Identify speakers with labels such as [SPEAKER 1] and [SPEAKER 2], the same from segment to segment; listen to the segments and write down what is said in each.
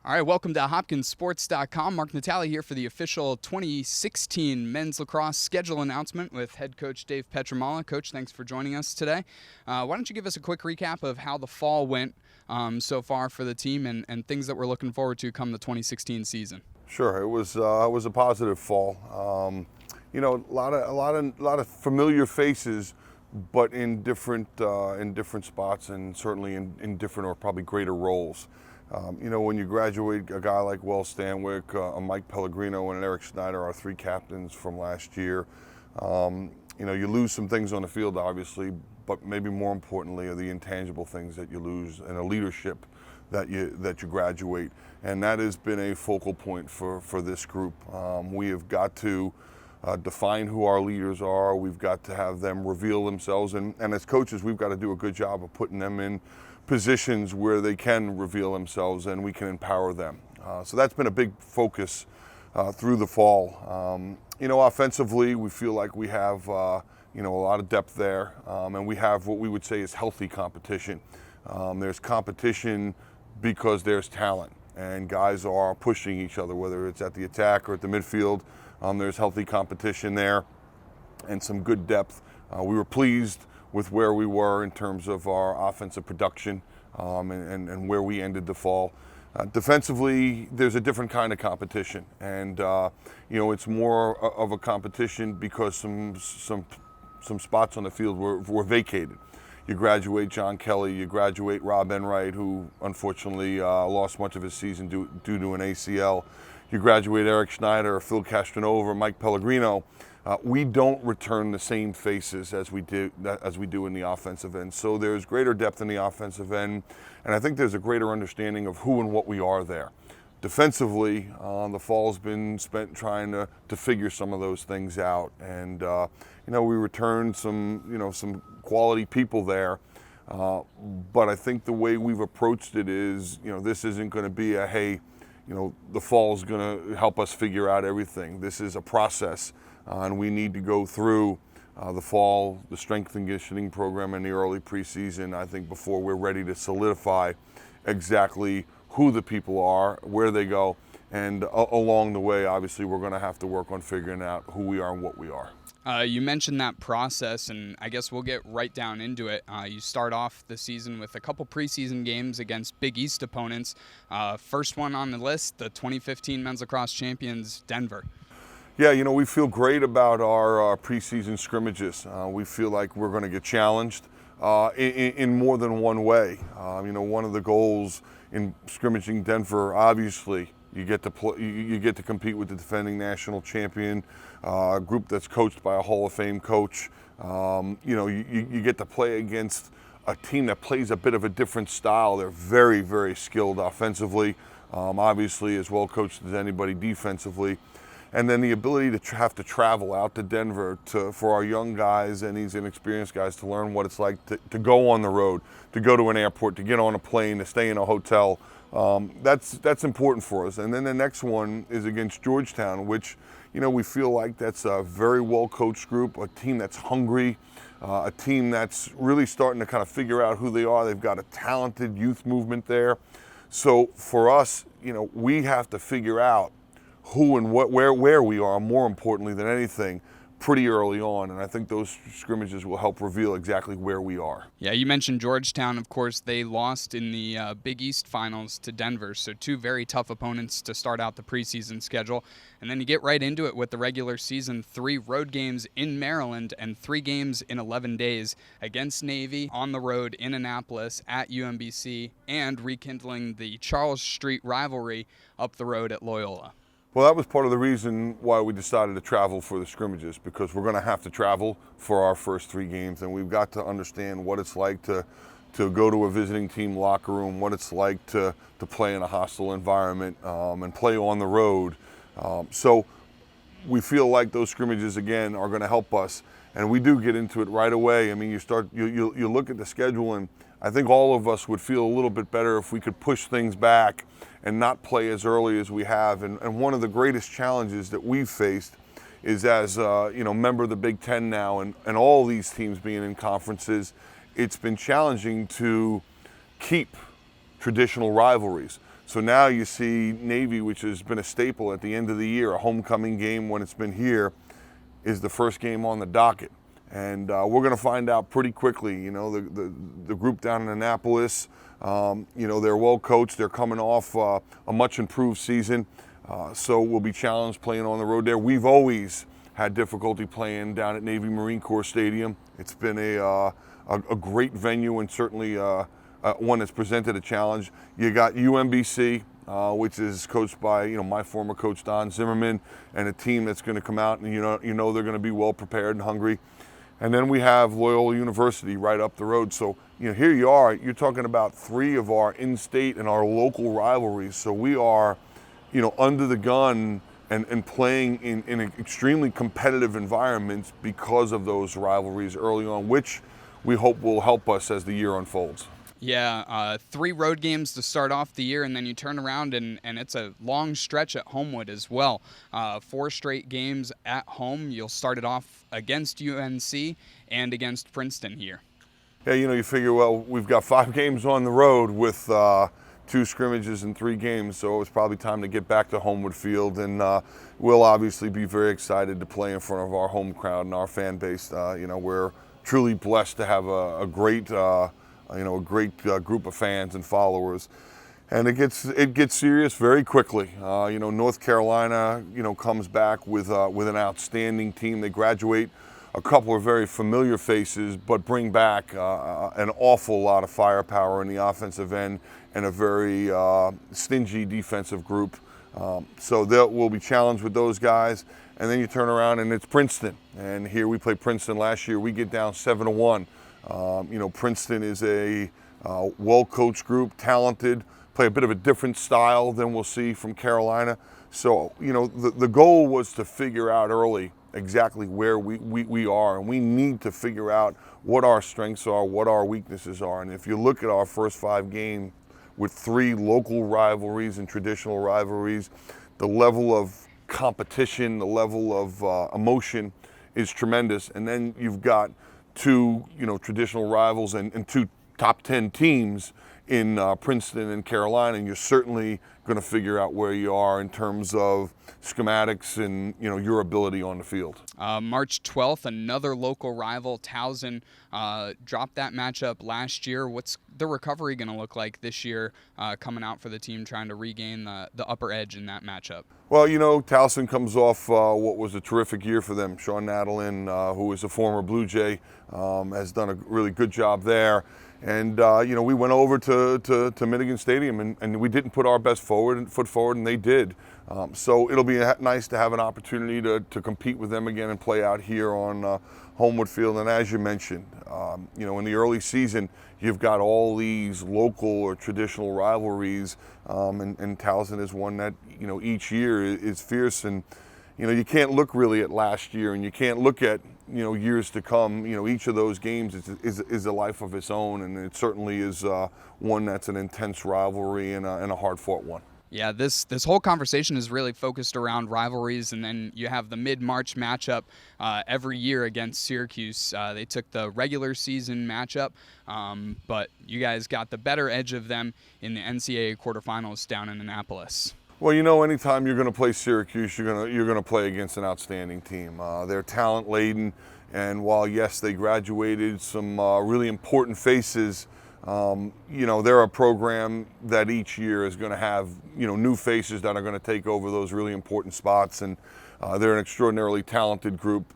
[SPEAKER 1] All right, welcome to HopkinsSports.com. Mark Natale here for the official 2016 men's lacrosse schedule announcement with head coach Dave Pietramala. Coach, thanks for joining us today. Why don't you give us a quick recap of how the fall went so far for the team and things that we're looking forward to come the 2016 season?
[SPEAKER 2] Sure, it was a positive fall. A lot of familiar faces, but in different spots and certainly in different or probably greater roles. When you graduate a guy like Will Stanwyck, a Mike Pellegrino, and an Eric Schneider, our three captains from last year, you lose some things on the field, obviously, but maybe more importantly are the intangible things that you lose and a leadership that you graduate. And that has been a focal point for this group. We have got to define who our leaders are. We've got to have them reveal themselves. And as coaches, we've got to do a good job of putting them in positions where they can reveal themselves and we can empower them. So that's been a big focus through the fall. Offensively, we feel like we have a lot of depth there, and we have what we would say is healthy competition. There's competition because there's talent, and guys are pushing each other, whether it's at the attack or at the midfield. There's healthy competition there and some good depth. We were pleased with where we were in terms of our offensive production and where we ended the fall. Defensively, there's a different kind of competition, and it's more of a competition because some spots on the field were vacated. You graduate John Kelly, you graduate Rob Enright, who unfortunately lost much of his season due to an ACL. You graduate Eric Schneider, Phil Castronova, Mike Pellegrino. We don't return the same faces as we do in the offensive end. So there's greater depth in the offensive end, and I think there's a greater understanding of who and what we are there. Defensively, the fall's been spent trying to figure some of those things out, and we returned some quality people there. But I think the way we've approached it is, this isn't going to be a hey, the fall's going to help us figure out everything. This is a process. And we need to go through the fall, the strength and conditioning program, and the early preseason, I think, before we're ready to solidify exactly who the people are, where they go, and along the way, obviously, we're going to have to work on figuring out who we are and what we are.
[SPEAKER 1] You mentioned that process, and I guess we'll get right down into it. You start off the season with a couple preseason games against Big East opponents. First one on the list, the 2015 men's lacrosse champions, Denver.
[SPEAKER 2] Yeah, we feel great about our preseason scrimmages. We feel like we're going to get challenged in more than one way. One of the goals in scrimmaging Denver, obviously, you get to compete with the defending national champion, a group that's coached by a Hall of Fame coach. You get to play against a team that plays a bit of a different style. They're very, very skilled offensively, obviously as well coached as anybody defensively. And then the ability to have to travel out to Denver for our young guys and these inexperienced guys to learn what it's like to go on the road, to go to an airport, to get on a plane, to stay in a hotel. That's important for us. And then the next one is against Georgetown, which we feel like that's a very well-coached group, a team that's hungry, a team that's really starting to kind of figure out who they are. They've got a talented youth movement there. So for us, we have to figure out who and where we are, more importantly than anything, pretty early on, and I think those scrimmages will help reveal exactly where we are.
[SPEAKER 1] Yeah, you mentioned Georgetown. Of course, they lost in the Big East finals to Denver, so two very tough opponents to start out the preseason schedule. And then you get right into it with the regular season, 3 road games in Maryland and 3 games in 11 days against Navy, on the road in Annapolis at UMBC, and rekindling the Charles Street rivalry up the road at Loyola.
[SPEAKER 2] Well, that was part of the reason why we decided to travel for the scrimmages, because we're going to have to travel for our first 3 games, and we've got to understand what it's like to go to a visiting team locker room, what it's like to play in a hostile environment and play on the road. So we feel like those scrimmages, again, are going to help us, and we do get into it right away. I mean, you look at the schedule, and I think all of us would feel a little bit better if we could push things back and not play as early as we have. And one of the greatest challenges that we've faced is as member of the Big Ten now, and all these teams being in conferences, it's been challenging to keep traditional rivalries. So now you see Navy, which has been a staple at the end of the year, a homecoming game when it's been here, is the first game on the docket. And we're going to find out pretty quickly. You know, the group down in Annapolis, you know, they're well coached. They're coming off a much improved season. So we'll be challenged playing on the road there. We've always had difficulty playing down at Navy Marine Corps Stadium. It's been a great venue, and certainly one that's presented a challenge. You got UMBC, which is coached by, you know, my former coach Don Zimmerman, and a team that's going to come out and you know they're going to be well prepared and hungry. And then we have Loyola University right up the road. So, you know, here you are, you're talking about 3 of our in-state and our local rivalries. So we are, you know, under the gun and playing in extremely competitive environments because of those rivalries early on, which we hope will help us as the year unfolds.
[SPEAKER 1] Yeah, 3 road games to start off the year, and then you turn around and it's a long stretch at Homewood as well. 4 straight games at home. You'll start it off against UNC and against Princeton here.
[SPEAKER 2] Yeah, you know, you figure, well, we've got 5 games on the road with 2 scrimmages and 3 games, so it's probably time to get back to Homewood Field, and we'll obviously be very excited to play in front of our home crowd and our fan base. You know, we're truly blessed to have a great group of fans and followers, and it gets serious very quickly. You know, North Carolina, you know, comes back with an outstanding team. They graduate a couple of very familiar faces, but bring back an awful lot of firepower in the offensive end and a very stingy defensive group. So we'll be challenged with those guys. And then you turn around and it's Princeton, and here we played Princeton last year. We get down 7-1. You know, Princeton is a well-coached group, talented, play a bit of a different style than we'll see from Carolina. So, you know, the goal was to figure out early exactly where we are, and we need to figure out what our strengths are, what our weaknesses are. And if you look at our first 5 games with 3 local rivalries and traditional rivalries, the level of competition, the level of emotion is tremendous. And then you've got 2, you know, traditional rivals and 2 top 10 teams in Princeton and Carolina, and you're certainly going to figure out where you are in terms of schematics and, you know, your ability on the field.
[SPEAKER 1] March 12th, another local rival, Towson, dropped that matchup last year. What's the recovery going to look like this year, coming out for the team trying to regain the upper edge in that matchup?
[SPEAKER 2] Well, you know, Towson comes off what was a terrific year for them. Sean Nadelin, who is a former Blue Jay, has done a really good job there. And, you know, we went over to Minigan Stadium and we didn't put our best foot forward, and they did. So it'll be nice to have an opportunity to compete with them again and play out here on Homewood Field. And as you mentioned, you know, in the early season, you've got all these local or traditional rivalries, and Towson is one that, you know, each year is fierce. And, you know, you can't look really at last year, and you can't look at, you know, years to come. You know, each of those games is a life of its own, and it certainly is one that's an intense rivalry and a hard-fought one.
[SPEAKER 1] Yeah, this whole conversation is really focused around rivalries, and then you have the mid-March matchup every year against Syracuse. They took the regular season matchup, but you guys got the better edge of them in the NCAA quarterfinals down in Annapolis.
[SPEAKER 2] Well, you know, anytime you're going to play Syracuse, you're going to play against an outstanding team. They're talent-laden, and while, yes, they graduated some really important faces, you know, they're a program that each year is going to have, you know, new faces that are going to take over those really important spots, and they're an extraordinarily talented group.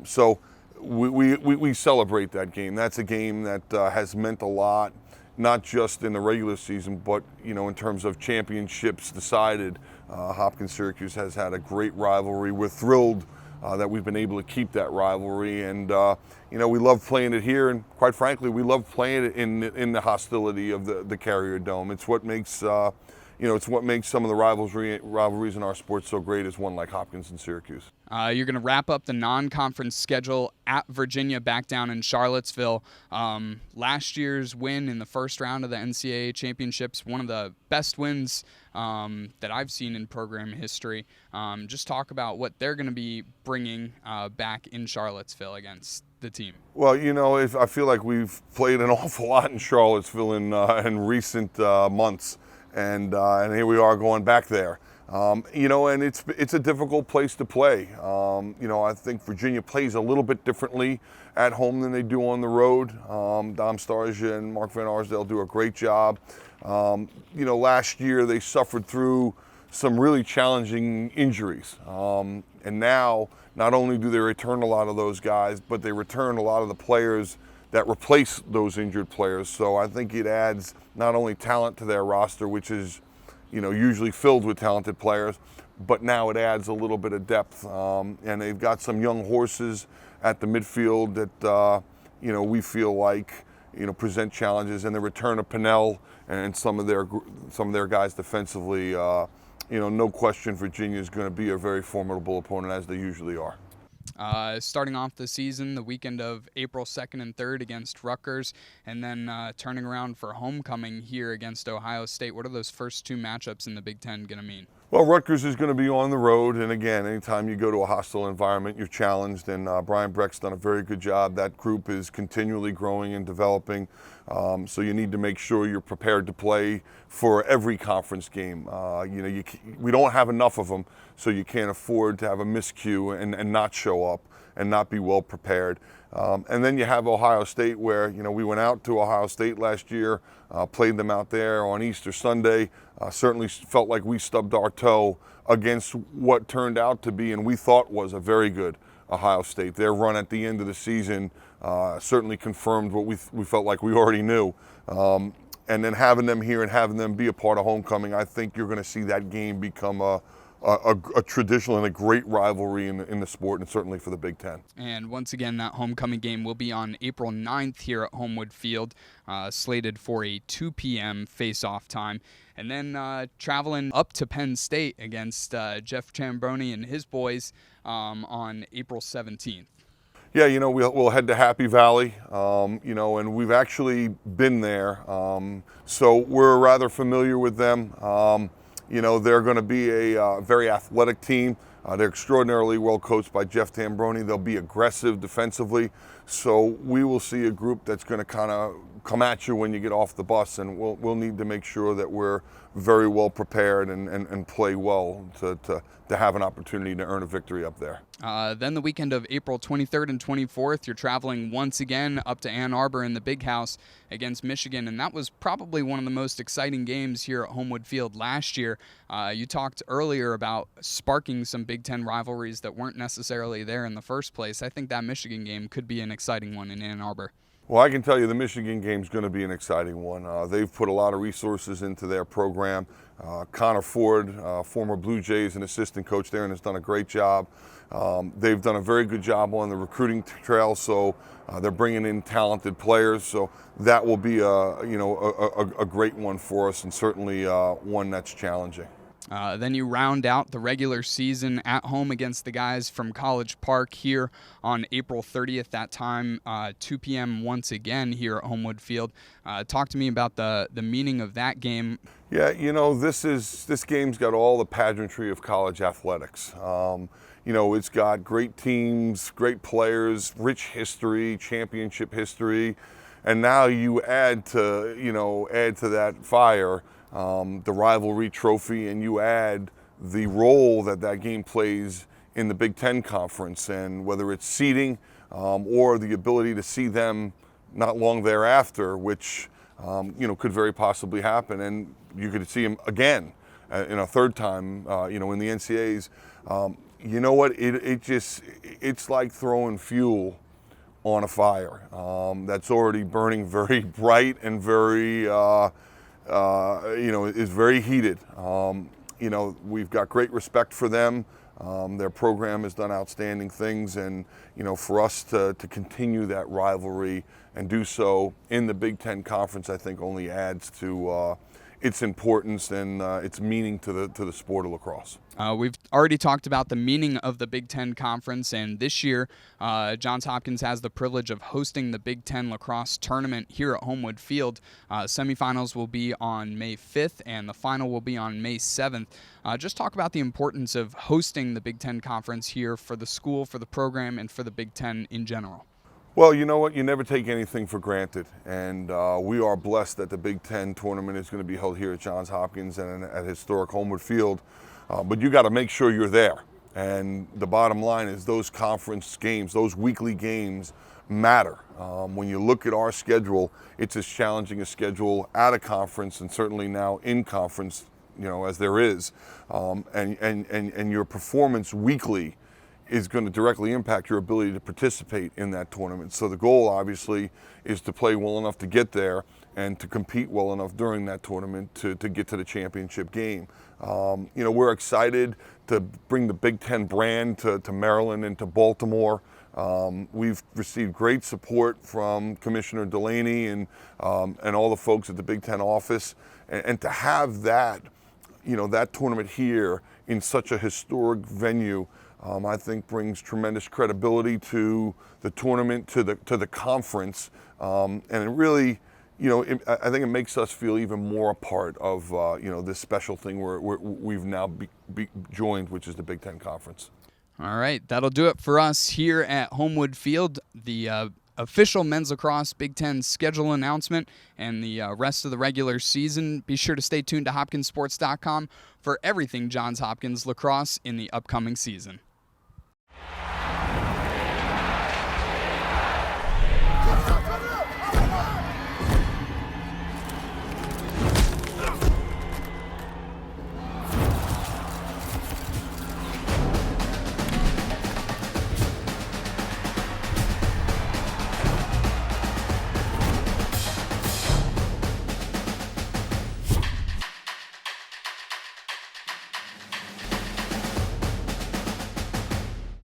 [SPEAKER 2] So we celebrate that game. That's a game that has meant a lot, not just in the regular season, but, you know, in terms of championships decided. Hopkins-Syracuse has had a great rivalry. We're thrilled that we've been able to keep that rivalry, and you know, we love playing it here, and quite frankly, we love playing it in the hostility of the Carrier Dome. It's what makes you know, it's what makes some of the rivalries in our sport so great as one like Hopkins and Syracuse.
[SPEAKER 1] You're going to wrap up the non-conference schedule at Virginia back down in Charlottesville. Last year's win in the first round of the NCAA championships, one of the best wins that I've seen in program history. Just talk about what they're going to be bringing back in Charlottesville against the team.
[SPEAKER 2] Well, you know, I feel like we've played an awful lot in Charlottesville in recent months. and here we are going back there. You know, and it's a difficult place to play. You know, I think Virginia plays a little bit differently at home than they do on the road. Dom Starsia and Mark Van Arsdale do a great job. You know, last year they suffered through some really challenging injuries. And now, not only do they return a lot of those guys, but they return a lot of the players that replace those injured players. So I think it adds not only talent to their roster, which is, you know, usually filled with talented players, but now it adds a little bit of depth. And they've got some young horses at the midfield that, you know, we feel like, you know, present challenges. And the return of Pinnell and some of their guys defensively, you know, no question Virginia is going to be a very formidable opponent, as they usually are.
[SPEAKER 1] Starting off the season, the weekend of April 2nd and 3rd against Rutgers, and then turning around for homecoming here against Ohio State. What are those first two matchups in the Big Ten going to mean?
[SPEAKER 2] Well, Rutgers is going to be on the road, and again, anytime you go to a hostile environment, you're challenged, and Brian Breck's done a very good job. That group is continually growing and developing, so you need to make sure you're prepared to play for every conference game. You know, we don't have enough of them, so you can't afford to have a miscue and not show up and not be well prepared. And then you have Ohio State, where, you know, we went out to Ohio State last year, played them out there on Easter Sunday. Certainly felt like we stubbed our toe against what turned out to be, and we thought was, a very good Ohio State. Their run at the end of the season certainly confirmed what we felt like we already knew. And then having them here and having them be a part of homecoming, I think you're going to see that game become a traditional and a great rivalry in the sport, and certainly for the Big Ten.
[SPEAKER 1] And once again, that homecoming game will be on April 9th here at Homewood Field, slated for a 2 p.m. face-off time. And then traveling up to Penn State against Jeff Chambroni and his boys on April 17th.
[SPEAKER 2] Yeah, you know, we'll head to Happy Valley, you know, and we've actually been there. So we're rather familiar with them. You know, they're going to be a very athletic team. They're extraordinarily well coached by Jeff Tambroni. They'll be aggressive defensively. So we will see a group that's going to kind of come at you when you get off the bus, and we'll need to make sure that we're very well prepared and play well to have an opportunity to earn a victory up there.
[SPEAKER 1] Then the weekend of April 23rd and 24th, you're traveling once again up to Ann Arbor in the Big House against Michigan, and that was probably one of the most exciting games here at Homewood Field last year. You talked earlier about sparking some Big Ten rivalries that weren't necessarily there in the first place. I think that Michigan game could be an exciting one in Ann Arbor.
[SPEAKER 2] Well, I can tell you the Michigan game's going to be an exciting one. They've put a lot of resources into their program. Connor Ford, former Blue Jays and assistant coach there, and has done a great job. They've done a very good job on the recruiting trail, so they're bringing in talented players. So that will be a great one for us, and certainly one that's challenging.
[SPEAKER 1] Then you round out the regular season at home against the guys from College Park here on April 30th. That time, 2 p.m. once again here at Homewood Field. Talk to me about the meaning of that game.
[SPEAKER 2] Yeah, you know, this game's got all the pageantry of college athletics. You know, it's got great teams, great players, rich history, championship history, and now you add to that fire the rivalry trophy, and you add the role that game plays in the Big Ten Conference, and whether it's seeding or the ability to see them not long thereafter, which could very possibly happen, and you could see them again in a third time, in the NCAAs. You know what? It's like throwing fuel on a fire that's already burning very bright and very is very heated. We've got great respect for them. Their program has done outstanding things, and for us to continue that rivalry and do so in the Big Ten Conference, I think only adds to its importance and its meaning to the sport of lacrosse.
[SPEAKER 1] We've already talked about the meaning of the Big Ten Conference, and this year Johns Hopkins has the privilege of hosting the Big Ten Lacrosse Tournament here at Homewood Field. Semifinals will be on May 5th, and the final will be on May 7th. Just talk about the importance of hosting the Big Ten Conference here for the school, for the program, and for the Big Ten in general.
[SPEAKER 2] Well, you know what? You never take anything for granted, and we are blessed that the Big Ten tournament is going to be held here at Johns Hopkins and at historic Homewood Field. But you got to make sure you're there. And the bottom line is those conference games, those weekly games, matter. When you look at our schedule, it's as challenging a schedule at a conference, and certainly now in conference, as there is. And your performance weekly is going to directly impact your ability to participate in that tournament. So the goal, obviously, is to play well enough to get there and to compete well enough during that tournament to get to the championship game. We're excited to bring the Big Ten brand to Maryland and to Baltimore. We've received great support from Commissioner Delaney and all the folks at the Big Ten office. And to have that, that tournament here in such a historic venue, I think brings tremendous credibility to the tournament, to the conference, and it really, I think it makes us feel even more a part of this special thing we've now joined, which is the Big Ten Conference.
[SPEAKER 1] All right, that'll do it for us here at Homewood Field. The official men's lacrosse Big Ten schedule announcement and the rest of the regular season. Be sure to stay tuned to hopkinsports.com for everything Johns Hopkins lacrosse in the upcoming season.